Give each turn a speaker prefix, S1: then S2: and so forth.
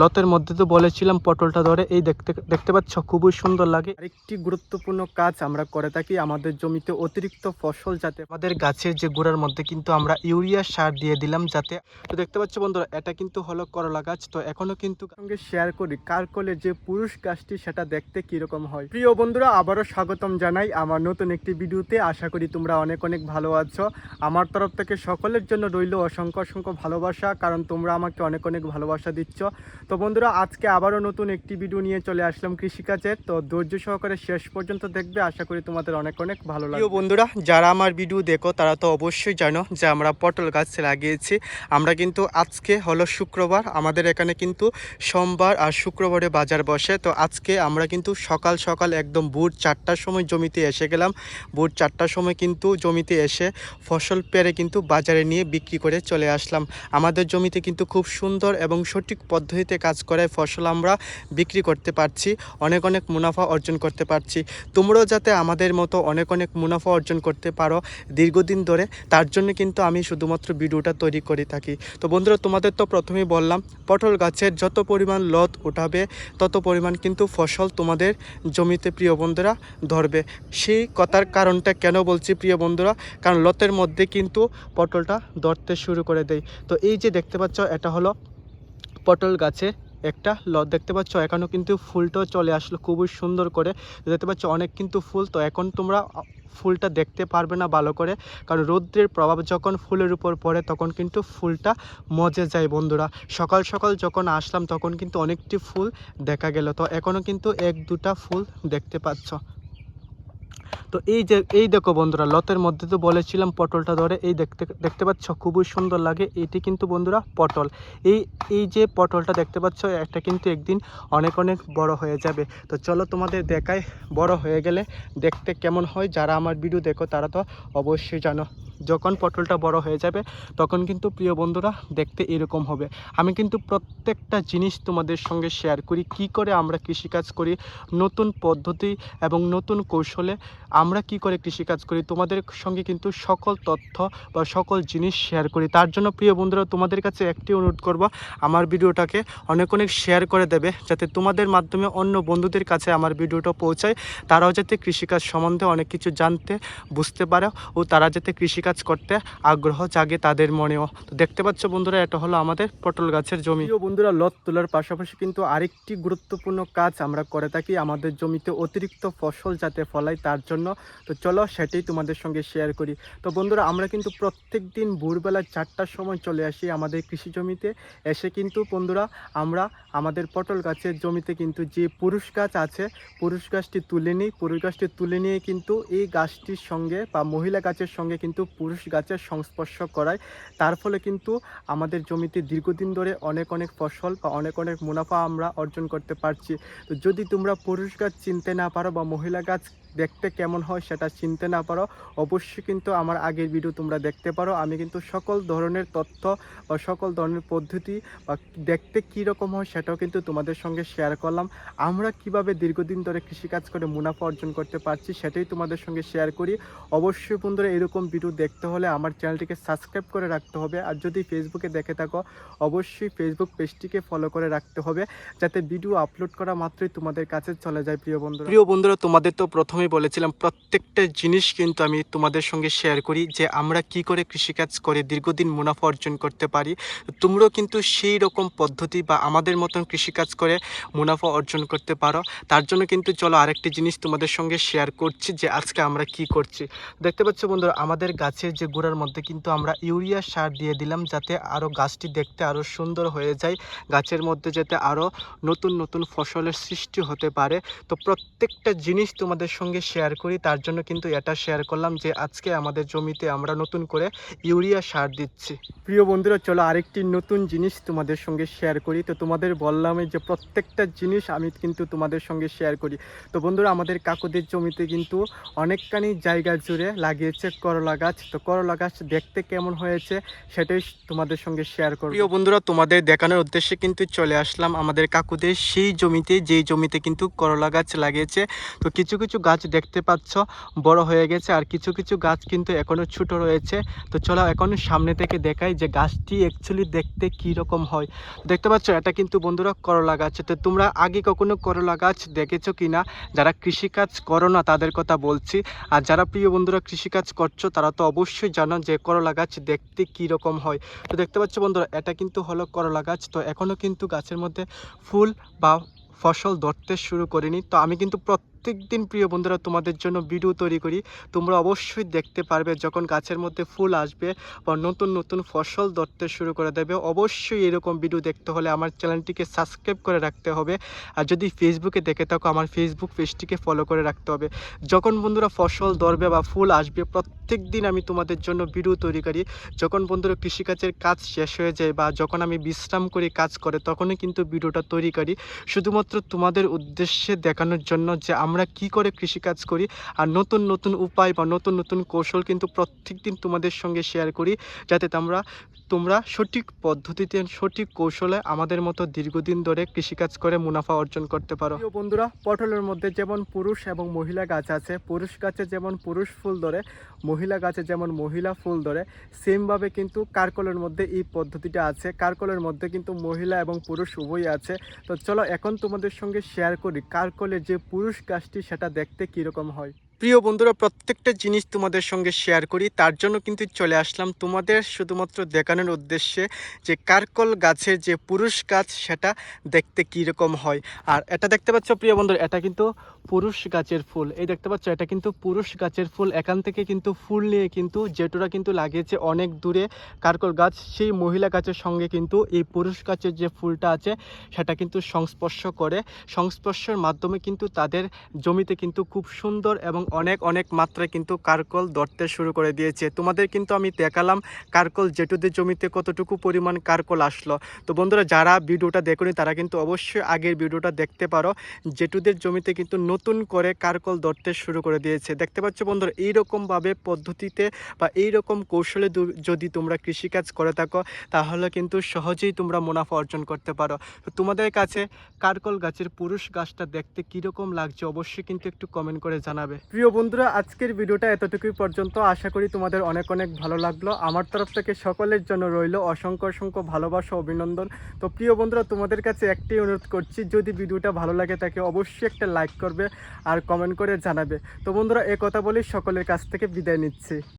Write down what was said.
S1: লতের মধ্যে তো বলেছিলাম পটলটা ধরে এই দেখতে দেখতে পাচ্ছ খুবই সুন্দর লাগে। আরেকটি গুরুত্বপূর্ণ কাজ আমরা করে থাকি আমাদের জমিতে অতিরিক্ত ফসল যাতে আমাদের গাছের যে গোড়ার মধ্যে কিন্তু আমরা ইউরিয়া সার দিয়ে দিলাম যাতে। তো দেখতে পাচ্ছ বন্ধুরা এটা কিন্তু হলো করলা গাছ। তো এখনো কিন্তু সঙ্গে শেয়ার করি কার কোলে যে পুরুষ গাছটি সেটা দেখতে কিরকম হয়। প্রিয় বন্ধুরা আবারও স্বাগতম জানাই আমার নতুন একটি ভিডিওতে। আশা করি তোমরা অনেক অনেক ভালো আছো। আমার তরফ থেকে সকলের জন্য রইল অসংখ্য অসংখ্য ভালোবাসা, কারণ তোমরা আমাকে অনেক অনেক ভালোবাসা দিচ্ছ। তো বন্ধুরা আজকে আবারও নতুন একটি ভিডিও নিয়ে চলে আসলাম কৃষিকাজের। তো ধৈর্য সহকারে শেষ পর্যন্ত দেখবে, আশা করি তোমাদের অনেক অনেক ভালো লাগবে। বন্ধুরা যারা আমার ভিডিও দেখো তারা তো অবশ্যই জানো যে আমরা পটল গাছ লাগিয়েছি। আমরা কিন্তু আজকে হলো শুক্রবার, আমাদের এখানে কিন্তু সোমবার আর শুক্রবারে বাজার বসে। তো আজকে আমরা কিন্তু সকাল সকাল একদম ভোর 4টার সময় জমিতে এসে গেলাম। ভোর 4টার সময় কিন্তু জমিতে এসে ফসল পেরে কিন্তু বাজারে নিয়ে বিক্রি করে চলে আসলাম। আমাদের জমিতে কিন্তু খুব সুন্দর এবং সঠিক পদ্ধতিতে কাজ করে ফসল আমরা বিক্রি করতে পারছি, অনেক অনেক মুনাফা অর্জন করতে পারছি। তোমরাও যাতে আমাদের মতো অনেক অনেক মুনাফা অর্জন করতে পারো দীর্ঘদিন ধরে, তার জন্য কিন্তু আমি শুধুমাত্র ভিডিওটা তৈরি করে থাকি। তো বন্ধুরা তোমাদের তো প্রথমেই বললাম পটল গাছের যত পরিমাণ লত উঠাবে তত পরিমাণ কিন্তু ফসল তোমাদের জমিতে প্রিয় বন্ধুরা ধরবে। সেই কথার কারণটা কেন বলছি প্রিয় বন্ধুরা, কারণ লতের মধ্যে কিন্তু পটলটা ধরতে শুরু করে দেয়। তো এই যে দেখতে পাচ্ছ এটা হলো পটল গাছে একটা লত দেখতে পাচ্ছ, এখনও কিন্তু ফুলটাও চলে আসলো খুবই সুন্দর করে। দেখতে পাচ্ছ অনেক কিন্তু ফুল। তো এখন তোমরা ফুলটা দেখতে পারবে না ভালো করে, কারণ রৌদ্রের প্রভাব যখন ফুলের উপর পড়ে তখন কিন্তু ফুলটা মজে যায় বন্ধুরা। সকাল সকাল যখন আসলাম তখন কিন্তু অনেকটি ফুল দেখা গেল। তো এখনও কিন্তু এক দুটা ফুল দেখতে পাচ্ছ। তো এই দেখো বন্ধুরা লতের মধ্যে তো বলেছিলাম পটলটা ধরে এই দেখতে পাচ্ছ খুবই সুন্দর লাগে। এটি কিন্তু বন্ধুরা পটল। এই যে পটলটা দেখতে পাচ্ছ এটা কিন্তু একদিন অনেক অনেক বড় হয়ে যাবে। তো চলো তোমাদের দেখায় বড় হয়ে গেলে দেখতে কেমন হয়। যারা আমার ভিডিও দেখো তারা তো অবশ্যই জানো যখন পটলটা বড় হয়ে যাবে তখন কিন্তু প্রিয় বন্ধুরা দেখতে এরকম হবে। আমি কিন্তু প্রত্যেকটা জিনিস তোমাদের সঙ্গে শেয়ার করি, কি করে আমরা কৃষিকাজ করি, নতুন পদ্ধতি এবং নতুন কৌশলে আমরা কি করে কৃষিকাজ করি তোমাদের সঙ্গে কিন্তু সকল তথ্য বা সকল জিনিস শেয়ার করি। তার জন্য প্রিয় বন্ধুরা তোমাদের কাছে একটি অনুরোধ করব, আমার ভিডিওটাকে অনেক অনেক শেয়ার করে দেবে যাতে তোমাদের মাধ্যমে অন্য বন্ধুদের কাছে আমার ভিডিওটা পৌঁছায়। তারাও যাতে কৃষিকাজ সম্বন্ধে অনেক কিছু জানতে বুঝতে পারে ও তারা যাতে কৃষিকাজ করতে আগ্রহ জাগে তাদের মনেও। তো দেখতে পাচ্ছ বন্ধুরা এটা হলো আমাদের পটল গাছের জমি। প্রিয় বন্ধুরা লত তোলার পাশাপাশি কিন্তু আরেকটি গুরুত্বপূর্ণ কাজ আমরা করে থাকি আমাদের জমিতে অতিরিক্ত ফসল যাতে ফলাই তার জন্য। তো চলো সেটাই তোমাদের সঙ্গে শেয়ার করি। তো বন্ধুরা আমরা কিন্তু প্রত্যেক দিন ভোরবেলা 4টার সময় চলে আসি আমাদের কৃষি জমিতে। এসে কিন্তু বন্ধুরা আমরা আমাদের পটল গাছের জমিতে কিন্তু যে পুরুষ গাছ আছে পুরুষ গাছটি তুলে নিই। পুরুষ গাছটি তুলে নিয়ে কিন্তু এই গাছটির সঙ্গে বা মহিলা গাছের সঙ্গে কিন্তু পুরুষ গাছের সংস্পর্শ করায়। তার ফলে কিন্তু আমাদের জমিতে দীর্ঘদিন ধরে অনেক অনেক ফসল বা অনেক অনেক মুনাফা আমরা অর্জন করতে পারছি। তো যদি তোমরা পুরুষ গাছ চিনতে না পারো বা মহিলা গাছ দেখতে কেমন হয় সেটা চিনতে না পারো, অবশ্যই কিন্তু আমার আগের ভিডিও তোমরা দেখতে পারো। আমি কিন্তু সকল ধরনের তথ্য বা সকল ধরনের পদ্ধতি বা দেখতে কী রকম হয় সেটাও কিন্তু তোমাদের সঙ্গে শেয়ার করলাম। আমরা কিভাবে দীর্ঘদিন ধরে কৃষিকাজ করে মুনাফা অর্জন করতে পারছি সেটাই তোমাদের সঙ্গে শেয়ার করি। অবশ্যই বন্ধুরা এরকম ভিডিও দেখতে হলে আমার চ্যানেলটিকে সাবস্ক্রাইব করে রাখতে হবে। আর যদি ফেসবুকে দেখে থাকো অবশ্যই ফেসবুক পেজটিকে ফলো করে রাখতে হবে যাতে ভিডিও আপলোড করা মাত্রই তোমাদের কাছে চলে যায়। প্রিয় বন্ধুরা তোমাদের তো প্রথমেই বলেছিলাম প্রত্যেকটা জিনিস কিন্তু আমি তোমাদের সঙ্গে শেয়ার করি যে আমরা কি করে কৃষিকাজ করে দীর্ঘদিন মুনাফা অর্জন করতে পারি। তোমরাও কিন্তু সেই রকম পদ্ধতি বা আমাদের মতন কৃষিকাজ করে মুনাফা অর্জন করতে পারো। তার জন্য কিন্তু চলো আরেকটি জিনিস তোমাদের সঙ্গে শেয়ার করছি যে আজকে আমরা কি করছি। দেখতে পাচ্ছ বন্ধুরা আমাদের গাছের যে গোড়ার মধ্যে কিন্তু আমরা ইউরিয়া সার দিয়ে দিলাম যাতে আরও গাছটি দেখতে আরও সুন্দর হয়ে যায়, গাছের মধ্যে যাতে আরও নতুন নতুন ফসলের সৃষ্টি হতে পারে। তো প্রত্যেকটা জিনিস তোমাদের সঙ্গে শেয়ার করি, তার জন্য কিন্তু এটা শেয়ার করলাম যে আজকে আমাদের জমিতে আমরা নতুন করে ইউরিয়া সার দিচ্ছি। প্রিয় বন্ধুরা চলো আরেকটি নতুন জিনিস তোমাদের সঙ্গে শেয়ার করি। তো তোমাদের বললাম যে প্রত্যেকটা জিনিস আমি কিন্তু তোমাদের সঙ্গে শেয়ার করি। তো বন্ধুরা আমাদের কাকুদের জমিতে কিন্তু অনেকখানি জায়গা জুড়ে লাগিয়েছে করলা গাছ। তো করলা গাছ দেখতে কেমন হয়েছে সেটাই তোমাদের সঙ্গে শেয়ার করব। প্রিয় বন্ধুরা তোমাদের দেখানোর উদ্দেশ্যে কিন্তু চলে আসলাম আমাদের কাকুদের সেই জমিতে, যেই জমিতে কিন্তু করলা গাছ লাগিয়েছে। তো কিছু কিছু গাছ দেখতে পাচ্ছ বড় হয়ে গেছে, আর কিছু কিছু গাছ কিন্তু এখনো ছোট রয়েছে। তো চলো এখন সামনে থেকে দেখাই যে গাছটি অ্যাকচুয়ালি দেখতে কি রকম হয়। দেখতে পাচ্ছ এটা কিন্তু বন্ধুরা করলা গাছ। তো তোমরা আগে কখনো করলা গাছ দেখেছো কিনা? যারা কৃষিকাজ করো না তাদের কথা বলছি, আর যারা প্রিয় বন্ধুরা কৃষিকাজ করছো তারা তো অবশ্যই জানো যে করলা গাছ দেখতে কি রকম হয়। তো দেখতে পাচ্ছ বন্ধুরা এটা কিন্তু হলো করলা গাছ। তো এখনো কিন্তু গাছের মধ্যে ফুল বা ফসল ধরতে শুরু করিনি। তো আমি কিন্তু প্রত্যেক দিন প্রিয় বন্ধুরা তোমাদের জন্য ভিডিও তৈরি করি, তোমরা অবশ্যই দেখতে পারবে যখন গাছের মধ্যে ফুল আসবে বা নতুন নতুন ফসল ধরতে শুরু করে দেবে। অবশ্যই এরকম ভিডিও দেখতে হলে আমার চ্যানেলটিকে সাবস্ক্রাইব করে রাখতে হবে, আর যদি ফেসবুকে দেখে থাকো আমার ফেসবুক পেজটিকে ফলো করে রাখতে হবে। যখন বন্ধুরা ফসল ধরবে বা ফুল আসবে প্রত্যেক দিন আমি তোমাদের জন্য ভিডিও তৈরি করি। যখন বন্ধুরা কৃষিকাজের কাজ শেষ হয়ে যায় বা যখন আমি বিশ্রাম করি কাজ করে, তখনই কিন্তু ভিডিওটা তৈরি করি শুধুমাত্র তোমাদের উদ্দেশ্যে দেখানোর জন্য যে আমরা কি করে কৃষিকাজ করি, আর নতুন নতুন উপায় বা নতুন নতুন কৌশল কিন্তু প্রত্যেক দিন তোমাদের সঙ্গে শেয়ার করি, যাতে তোমরা সঠিক পদ্ধতিতে সঠিক কৌশলে আমাদের মতো দীর্ঘদিন ধরে কৃষিকাজ করে মুনাফা অর্জন করতে পারো। প্রিয় বন্ধুরা, পটলের মধ্যে যেমন পুরুষ এবং মহিলা গাছ আছে, পুরুষ গাছে যেমন পুরুষ ফুল ধরে, মহিলা গাছে যেমন মহিলা ফুল ধরে, সেমভাবে কিন্তু কারকলের মধ্যে এই পদ্ধতিটা আছে। কারকলের মধ্যে কিন্তু মহিলা এবং পুরুষ উভয়ই আছে। তো চলো এখন তোমাদের সঙ্গে শেয়ার করি কারকলের যে পুরুষ গাছটি সেটা দেখতে কীরকম হয়। প্রিয় বন্ধুরা, প্রত্যেকটা জিনিস তোমাদের সঙ্গে শেয়ার করি, তার জন্য কিন্তু চলে আসলাম তোমাদের শুধুমাত্র দেখানোর উদ্দেশ্যে যে কারকল গাছের যে পুরুষ গাছ সেটা দেখতে কীরকম হয়। আর এটা দেখতে পাচ্ছ প্রিয় বন্ধুরা, এটা কিন্তু পুরুষ গাছের ফুল। এই দেখতে পাচ্ছ এটা কিন্তু পুরুষ গাছের ফুল। এখান থেকে কিন্তু ফুল নিয়ে কিন্তু জেঠুরা কিন্তু লাগিয়েছে অনেক দূরে কারকল গাছ, সেই মহিলা গাছের সঙ্গে কিন্তু এই পুরুষ গাছের যে ফুলটা আছে সেটা কিন্তু সংস্পর্শ করে। সংস্পর্শের মাধ্যমে কিন্তু তাদের জমিতে কিন্তু খুব সুন্দর এবং অনেক অনেক মাত্রায় কিন্তু কারকল ধরতে শুরু করে দিয়েছে। তোমাদের কিন্তু আমি দেখালাম কারকল জেঠুদের জমিতে কতটুকু পরিমাণ কারকল আসলো। তো বন্ধুরা, যারা ভিডিওটা দেখোনি তারা কিন্তু অবশ্যই আগের ভিডিওটা দেখতে পারো। জেঠুদের জমিতে কিন্তু নতুন করে কারকল ধরতে শুরু করে দিয়েছে। দেখতে পাচ্ছ বন্ধুরা, এইরকমভাবে পদ্ধতিতে বা এইরকম কৌশলে যদি তোমরা কৃষিকাজ করে থাকো তাহলে কিন্তু সহজেই তোমরা মুনাফা অর্জন করতে পারো। তো তোমাদের কাছে কারকল গাছের পুরুষ গাছটা দেখতে কীরকম লাগছে অবশ্যই কিন্তু একটু কমেন্ট করে জানাবে। প্রিয় বন্ধুরা, আজকের ভিডিওটা এতটুকুই পর্যন্ত। আশা করি তোমাদের অনেক অনেক ভালো লাগলো। আমার তরফ থেকে সকলের জন্য রইল অসংখ্য অসংখ্য ভালোবাসা, অভিনন্দন। তো প্রিয় বন্ধুরা, তোমাদের কাছে একটাই অনুরোধ করছি, যদি ভিডিওটা ভালো লাগে তাকে অবশ্যই একটা লাইক করবে আর কমেন্ট করে জানাবে। তো বন্ধুরা, এই কথা বলেই সকলের কাছ থেকে বিদায় নিচ্ছি।